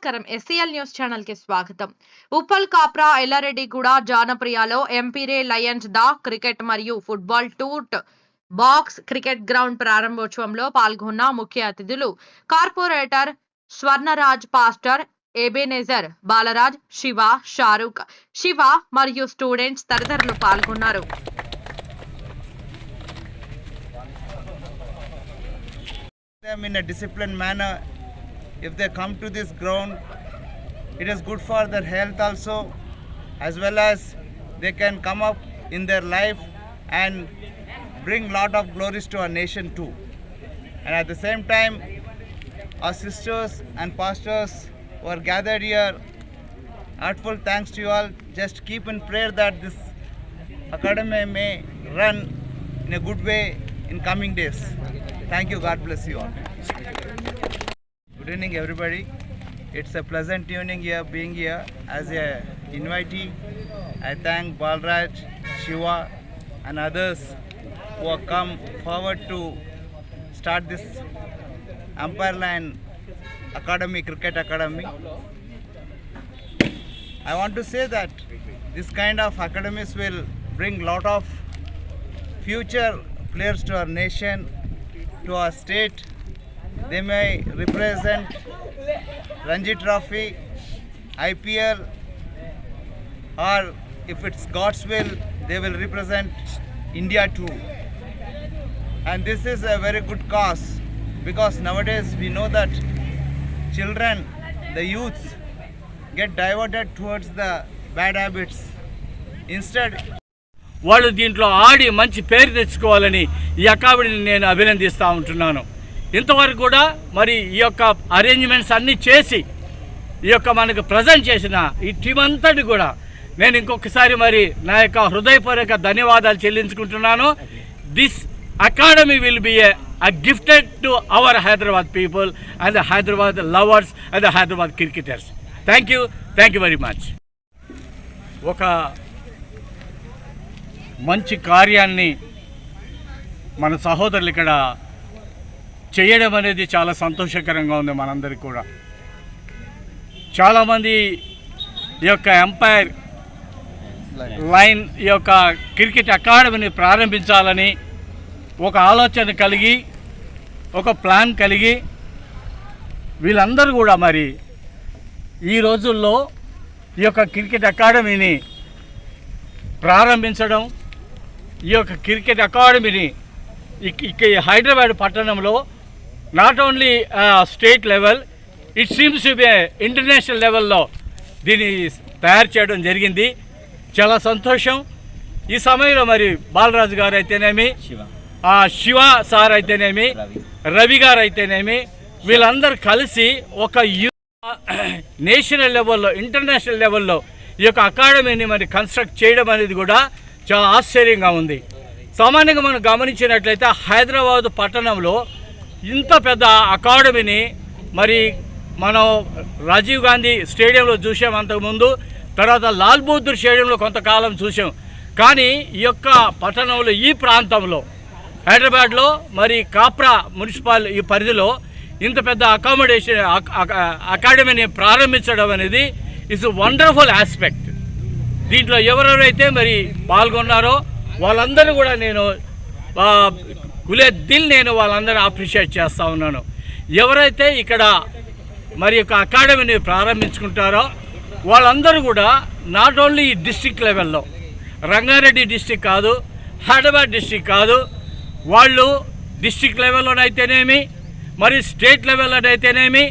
నమస్కారం SCL news channel కి స్వాగతం. ఉప్పల్ కాప్రా ఎల్లారెడ్డిగూడ జానప్రియలో ఎంపీరే లయన్స్ ద క్రికెట్ మరియు football turf box cricket ground ప్రారంభోత్సవంలో పాల్గొన్న ముఖ్య అతిథులు corporator Swarnaraj, pastor Ebenezer, Balaraj, Shiva, Shahrukh, Shiva మరియు స్టూడెంట్స్ తదితరులు పాల్గొన్నారు. In a disciplined manner. If they come to this ground, it is good for their health also, as well as they can come up in their life and bring lot of glories to our nation too. And at the same time, our sisters and pastors who are gathered here, heartful thanks to you all. Just keep in prayer that this academy may run in a good way in coming days. Thank you. God bless you all. Good evening, everybody. It's a pleasant evening here, being here as a invitee. I thank Balraj, Shiva, and others who have come forward to start this Empire Line Academy, Cricket Academy. I want to say that this kind of academies will bring lot of future players to our nation, to our state. They may represent Ranji Trophy, IPL, or if it's God's will, they will represent India too. And this is a very good cause, because nowadays we know that children, the youths, get diverted towards the bad habits. Instead, వాళ్ళు దీంట్లో ఆడి మంచి పేరు తెచ్చుకోవాలని ఈ అకాడమీని నేను అభినందిస్తూ ఉంటున్నాను. ఇంతవరకు కూడా మరి ఈ యొక్క అరేంజ్మెంట్స్ అన్నీ చేసి ఈ యొక్క మనకు ప్రజెంట్ చేసిన ఈ టీం అంతటి కూడా నేను ఇంకొకసారి మరి నా యొక్క హృదయపూర్వక ధన్యవాదాలు చెల్లించుకుంటున్నాను. This academy will be a gifted to our Hyderabad people and the Hyderabad lovers and the Hyderabad cricketers. Thank you very much. ఒక మంచి కార్యాన్ని మన సహోదరులు ఇక్కడ చేయడం అనేది చాలా సంతోషకరంగా ఉంది మనందరికీ కూడా. చాలామంది ఈ యొక్క ఎంపైర్ లైన్ ఈ యొక్క క్రికెట్ అకాడమీని ప్రారంభించాలని ఒక ఆలోచన కలిగి ఒక ప్లాన్ కలిగి వీళ్ళందరూ కూడా మరి ఈ రోజుల్లో ఈ యొక్క క్రికెట్ అకాడమీని ప్రారంభించడం, ఈ యొక్క క్రికెట్ అకాడమీని హైదరాబాద్ పట్టణంలో not only state level, it seems to be international లెవెల్లో దీన్ని తయారు చేయడం జరిగింది. చాలా సంతోషం. ఈ సమయంలో మరి బాలరాజు గారు అయితేనేమి, శివ సార్ అయితేనేమి, రవి గారు అయితేనేమి, వీళ్ళందరూ కలిసి ఒక నేషనల్ లెవెల్లో, ఇంటర్నేషనల్ లెవెల్లో ఈ యొక్క అకాడమీని మరి కన్స్ట్రక్ట్ చేయడం అనేది కూడా చాలా ఆశ్చర్యంగా ఉంది. సామాన్యంగా మనం గమనించినట్లయితే హైదరాబాద్ పట్టణంలో ఇంత పెద్ద అకాడమీని మరి మనం రాజీవ్ గాంధీ స్టేడియంలో చూసాం అంతకుముందు, తర్వాత లాల్ బహదూర్ స్టేడియంలో కొంతకాలం చూసాం. కానీ ఈ యొక్క పట్టణంలో, ఈ ప్రాంతంలో హైదరాబాద్లో మరి కాప్రా మున్సిపల్ ఈ పరిధిలో ఇంత పెద్ద అకాడమీని ప్రారంభించడం అనేది ఇట్స్ వండర్ఫుల్ ఆస్పెక్ట్. దీంట్లో ఎవరెవరైతే మరి పాల్గొన్నారో వాళ్ళందరూ కూడా నేను నేను వాళ్ళందరూ అప్రిషియేట్ చేస్తూ ఉన్నాను. ఎవరైతే ఇక్కడ మరి యొక్క అకాడమీని ప్రారంభించుకుంటారో వాళ్ళందరూ కూడా నాట్ ఓన్లీ ఈ డిస్ట్రిక్ట్ లెవెల్లో, రంగారెడ్డి డిస్ట్రిక్ట్ కాదు, హైదరాబాద్ డిస్ట్రిక్ట్ కాదు, వాళ్ళు డిస్ట్రిక్ట్ లెవెల్లోనైతేనేమి, మరి స్టేట్ లెవెల్లోనైతేనేమి,